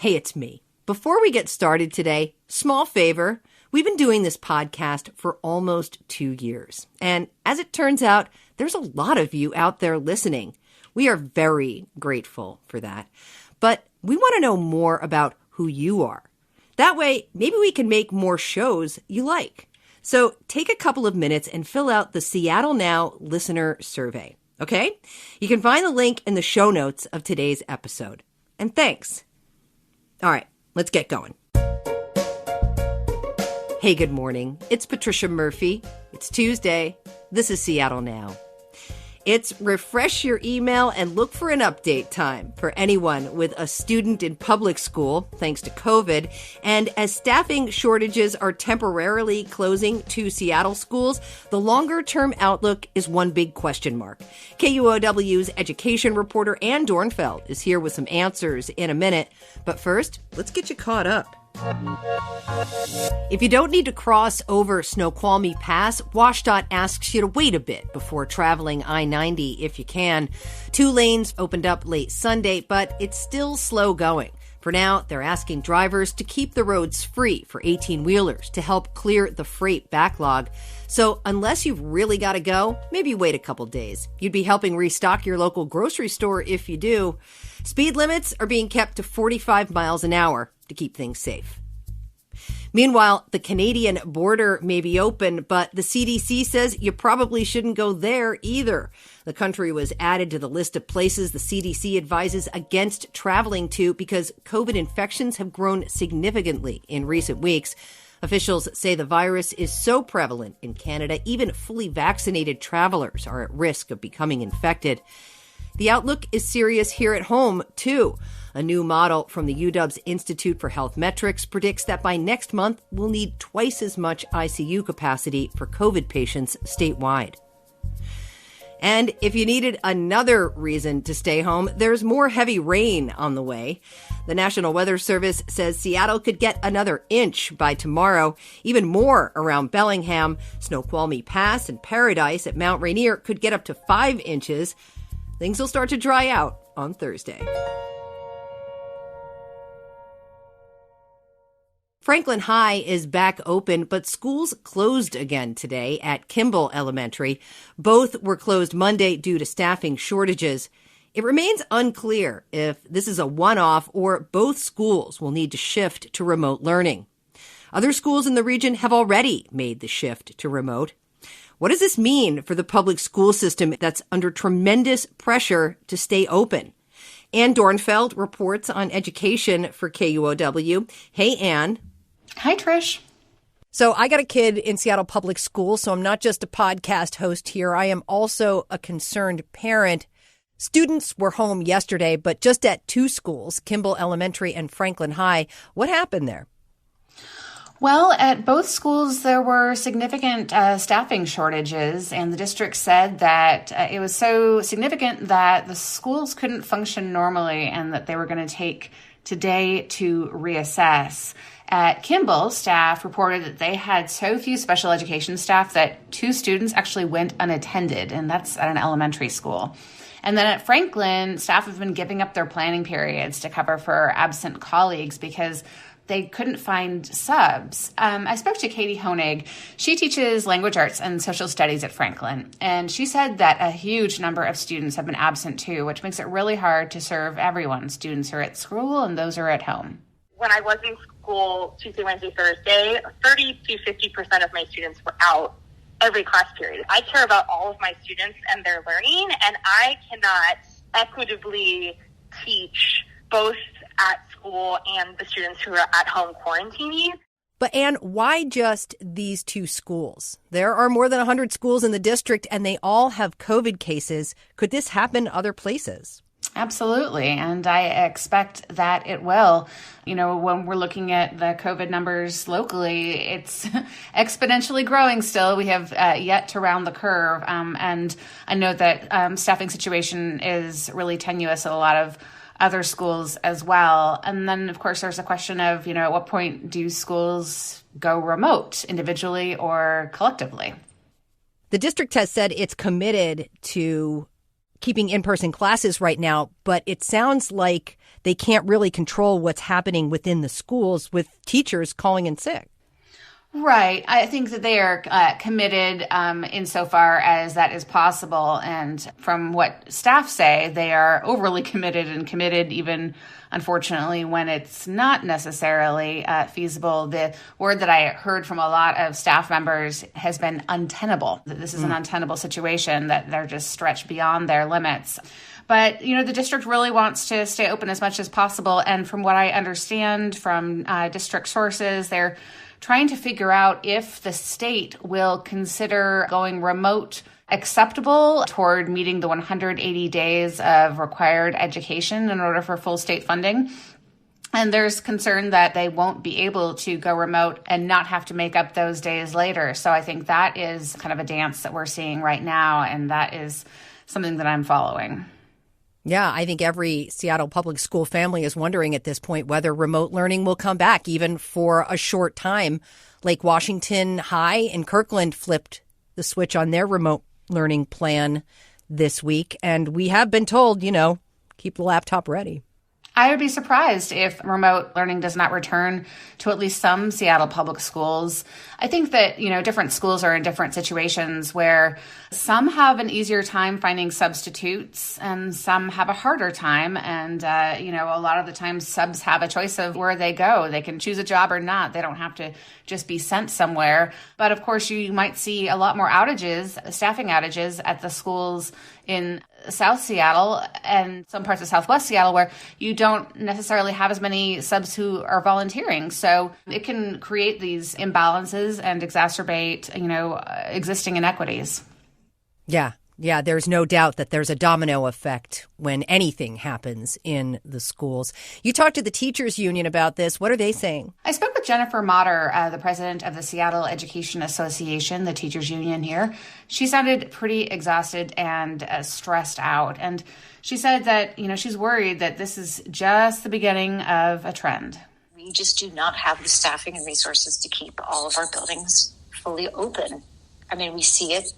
Hey, it's me. Before we get started today, small favor. We've been doing this podcast for almost 2 years. And as it turns out, there's a lot of you out there listening. We are very grateful for that. But we want to know more about who you are. That way, maybe we can make more shows you like. So take a couple of minutes and fill out the Seattle Now listener survey, okay? You can find the link in the show notes of today's episode. And thanks. All right, let's get going. Hey, good morning. It's Patricia Murphy. It's Tuesday. This is Seattle Now. It's refresh your email and look for an update time for anyone with a student in public school, thanks to COVID. And as staffing shortages are temporarily closing 2 Seattle schools, the longer-term outlook is one big question mark. KUOW's education reporter Ann Dornfeld is here with some answers in a minute. But first, let's get you caught up. If you don't need to cross over Snoqualmie Pass, WashDOT asks you to wait a bit before traveling I-90 if you can. 2 lanes opened up late Sunday, but it's still slow going. For now, they're asking drivers to keep the roads free for 18-wheelers to help clear the freight backlog. So unless you've really got to go, maybe wait a couple days. You'd be helping restock your local grocery store if you do. Speed limits are being kept to 45 miles an hour to keep things safe. Meanwhile, the Canadian border may be open, but the CDC says you probably shouldn't go there either. The country was added to the list of places the CDC advises against traveling to because COVID infections have grown significantly in recent weeks. Officials say the virus is so prevalent in Canada, even fully vaccinated travelers are at risk of becoming infected. The outlook is serious here at home, too. A new model from the UW's Institute for Health Metrics predicts that by next month, we'll need twice as much ICU capacity for COVID patients statewide. And if you needed another reason to stay home, there's more heavy rain on the way. The National Weather Service says Seattle could get another inch by tomorrow, even more around Bellingham. Snoqualmie Pass and Paradise at Mount Rainier could get up to 5 inches. Things will start to dry out on Thursday. Franklin High is back open, but schools closed again today at Kimball Elementary. Both were closed Monday due to staffing shortages. It remains unclear if this is a one-off or both schools will need to shift to remote learning. Other schools in the region have already made the shift to remote. What does this mean for the public school system that's under tremendous pressure to stay open? Ann Dornfeld reports on education for KUOW. Hey, Ann. Hi, Trish. So I got a kid in Seattle Public Schools, so I'm not just a podcast host here. I am also a concerned parent. Students were home yesterday, but just at 2 schools, Kimball Elementary and Franklin High. What happened there? Well, at both schools, there were significant staffing shortages, and the district said that it was so significant that the schools couldn't function normally and that they were going to take today to reassess. At Kimball, staff reported that they had so few special education staff that 2 students actually went unattended, and that's at an elementary school. And then at Franklin, staff have been giving up their planning periods to cover for absent colleagues because they couldn't find subs. I spoke to Katie Honig. She teaches language arts and social studies at Franklin. And she said that a huge number of students have been absent too, which makes it really hard to serve everyone. Students are at school and those are at home. When I was in school Tuesday, Wednesday, Thursday, 30 to 50% of my students were out every class period. I care about all of my students and their learning, and I cannot equitably teach both at school and the students who are at home quarantining. But Ann, why just these 2 schools? There are more than 100 schools in the district and they all have COVID cases. Could this happen other places? Absolutely. And I expect that it will. You know, when we're looking at the COVID numbers locally, it's exponentially growing still. We have yet to round the curve. And I know that staffing situation is really tenuous at a lot of other schools as well. And then, of course, there's a question of, you know, at what point do schools go remote individually or collectively? The district has said it's committed to keeping in-person classes right now, but it sounds like they can't really control what's happening within the schools with teachers calling in sick. Right. I think that they are committed insofar as that is possible. And from what staff say, they are overly committed and committed even, unfortunately, when it's not necessarily feasible. The word that I heard from a lot of staff members has been untenable. That this is an untenable situation, that they're just stretched beyond their limits. But, the district really wants to stay open as much as possible. And from what I understand from district sources, they're trying to figure out if the state will consider going remote acceptable toward meeting the 180 days of required education in order for full state funding. And there's concern that they won't be able to go remote and not have to make up those days later. So I think that is kind of a dance that we're seeing right now, and that is something that I'm following. Yeah, I think every Seattle public school family is wondering at this point whether remote learning will come back, even for a short time. Lake Washington High in Kirkland flipped the switch on their remote learning plan this week. And we have been told, keep the laptop ready. I would be surprised if remote learning does not return to at least some Seattle public schools. I think that, different schools are in different situations where some have an easier time finding substitutes and some have a harder time. And, a lot of the times subs have a choice of where they go. They can choose a job or not. They don't have to just be sent somewhere. But of course, you might see a lot more staffing outages at the schools in South Seattle and some parts of Southwest Seattle where you don't necessarily have as many subs who are volunteering. So it can create these imbalances and exacerbate, existing inequities. Yeah, there's no doubt that there's a domino effect when anything happens in the schools. You talked to the teachers union about this. What are they saying? I spoke with Jennifer Motter, the president of the Seattle Education Association, the teachers union here. She sounded pretty exhausted and stressed out. And she said that, she's worried that this is just the beginning of a trend. We just do not have the staffing and resources to keep all of our buildings fully open. I mean, we see it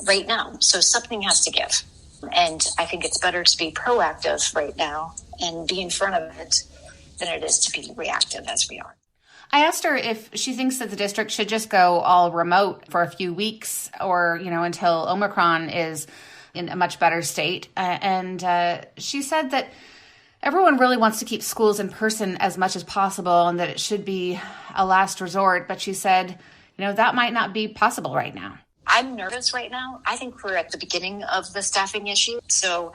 right now. So something has to give. And I think it's better to be proactive right now and be in front of it than it is to be reactive as we are. I asked her if she thinks that the district should just go all remote for a few weeks or, until Omicron is in a much better state. And she said that everyone really wants to keep schools in person as much as possible and that it should be a last resort. But she said, that might not be possible right now. I'm nervous right now. I think we're at the beginning of the staffing issue. So,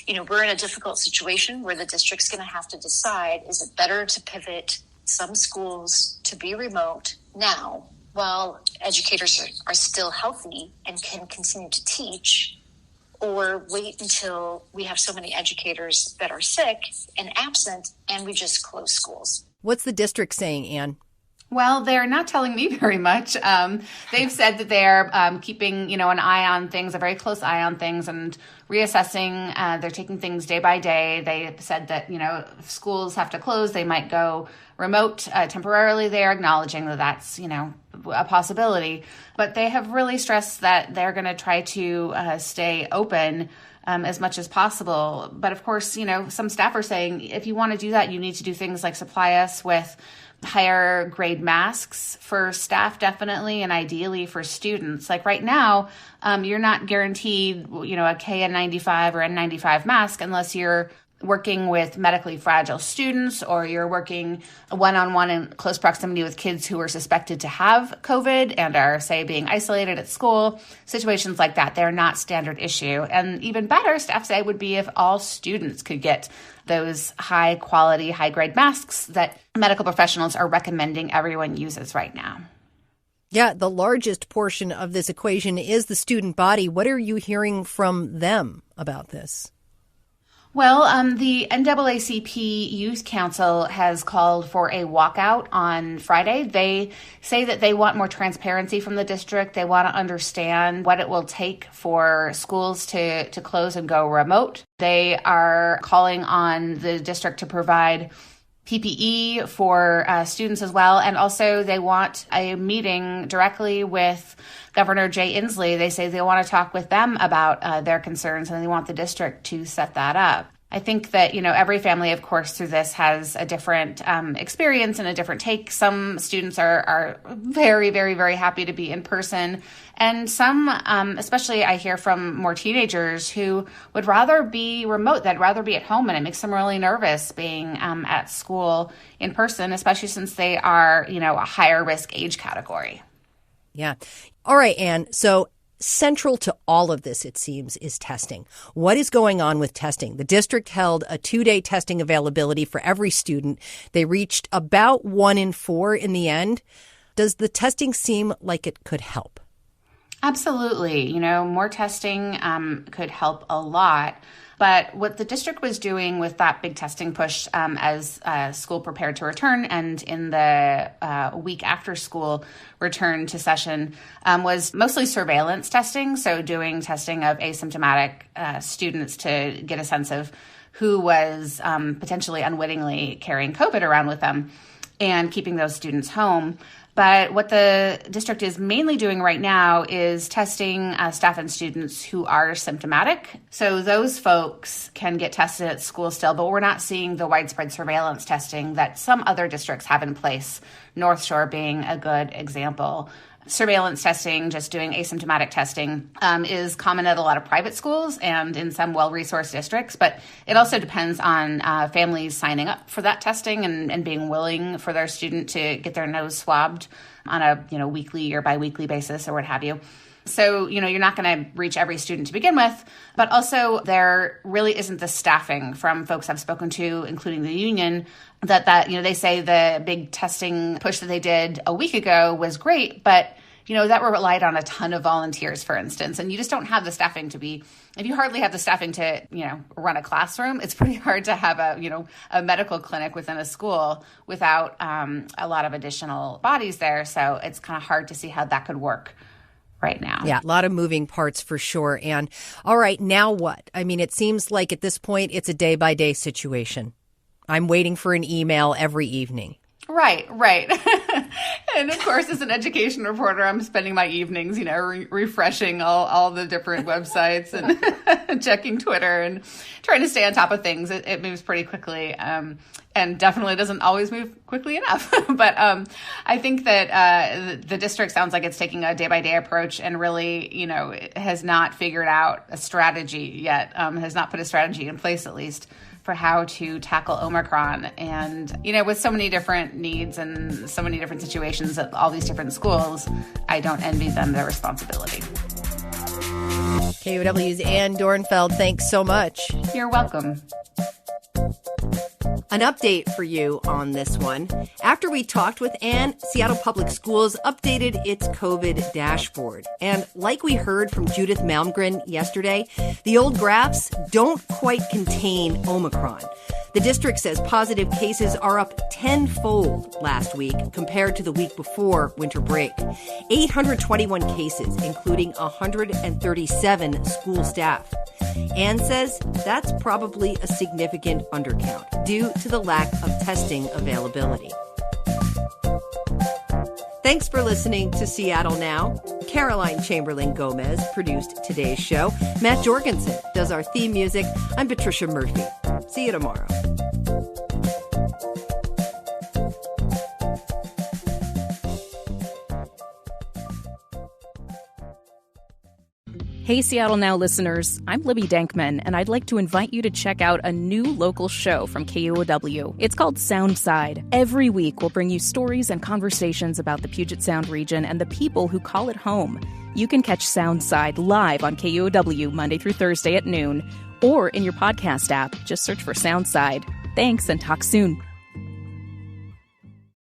we're in a difficult situation where the district's going to have to decide, is it better to pivot some schools to be remote now while educators are still healthy and can continue to teach, or wait until we have so many educators that are sick and absent and we just close schools? What's the district saying, Anne? Well, they're not telling me very much. They've said that they're keeping, an eye on things, a very close eye on things, and reassessing. They're taking things day by day. They said that, if schools have to close, they might go remote temporarily. They're acknowledging that that's, a possibility. But they have really stressed that they're going to try to stay open as much as possible. But of course, some staff are saying, if you want to do that, you need to do things like supply us with higher grade masks for staff, definitely, and ideally for students. Like right now, you're not guaranteed, a KN95 or N95 mask unless you're working with medically fragile students or you're working one-on-one in close proximity with kids who are suspected to have COVID and are, say, being isolated at school. Situations like that, they're not standard issue. And even better, staff say, would be if all students could get those high-quality, high-grade masks that medical professionals are recommending everyone uses right now. Yeah, the largest portion of this equation is the student body. What are you hearing from them about this? Well, the NAACP Youth Council has called for a walkout on Friday. They say that they want more transparency from the district. They want to understand what it will take for schools to close and go remote. They are calling on the district to provide PPE for students as well. And also they want a meeting directly with Governor Jay Inslee. They say they want to talk with them about their concerns and they want the district to set that up. I think that, every family, of course, through this has a different experience and a different take. Some students are very, very, very happy to be in person. And some, especially I hear from more teenagers who would rather be remote, they'd rather be at home. And it makes them really nervous being at school in person, especially since they are, a higher risk age category. Yeah. All right, Anne. So central to all of this, it seems, is testing. What is going on with testing? The district held a 2-day testing availability for every student. They reached about 1 in 4 in the end. Does the testing seem like it could help? Absolutely. More testing could help a lot. But what the district was doing with that big testing push as school prepared to return and in the week after school return to session was mostly surveillance testing. So doing testing of asymptomatic students to get a sense of who was potentially unwittingly carrying COVID around with them and keeping those students home. But what the district is mainly doing right now is testing staff and students who are symptomatic. So those folks can get tested at school still, but we're not seeing the widespread surveillance testing that some other districts have in place, North Shore being a good example. Surveillance testing, just doing asymptomatic testing, is common at a lot of private schools and in some well-resourced districts, but it also depends on families signing up for that testing and being willing for their student to get their nose swabbed on a weekly or biweekly basis or what have you. So, you're not going to reach every student to begin with, but also there really isn't the staffing from folks I've spoken to, including the union, that they say the big testing push that they did a week ago was great, but that relied on a ton of volunteers, for instance, and you just don't have the staffing if you hardly have the staffing to, run a classroom, it's pretty hard to have a medical clinic within a school without a lot of additional bodies there. So it's kind of hard to see how that could work right now. Yeah, a lot of moving parts for sure. And all right, now what? I mean, it seems like at this point, it's a day-by-day situation. I'm waiting for an email every evening. Right. And of course, as an education reporter, I'm spending my evenings, refreshing all the different websites and checking Twitter and trying to stay on top of things. It moves pretty quickly and definitely doesn't always move quickly enough. But I think that the district sounds like it's taking a day-by-day approach and really, has not figured out a strategy yet, has not put a strategy in place at least for how to tackle Omicron. And, with so many different needs and so many different situations at all these different schools, I don't envy them their responsibility. KUOW's Anne Dornfeld, thanks so much. You're welcome. An update for you on this one. After we talked with Anne, Seattle Public Schools updated its COVID dashboard. And like we heard from Judith Malmgren yesterday, the old graphs don't quite contain Omicron. The district says positive cases are up tenfold last week compared to the week before winter break. 821 cases, including 137 school staff. Anne says that's probably a significant undercount due to the lack of testing availability. Thanks for listening to Seattle Now. Caroline Chamberlain Gomez produced today's show. Matt Jorgensen does our theme music. I'm Patricia Murphy. See you tomorrow. Hey, Seattle Now listeners, I'm Libby Dankman, and I'd like to invite you to check out a new local show from KUOW. It's called Soundside. Every week, we'll bring you stories and conversations about the Puget Sound region and the people who call it home. You can catch Soundside live on KUOW Monday through Thursday at noon, or in your podcast app. Just search for Soundside. Thanks, and talk soon.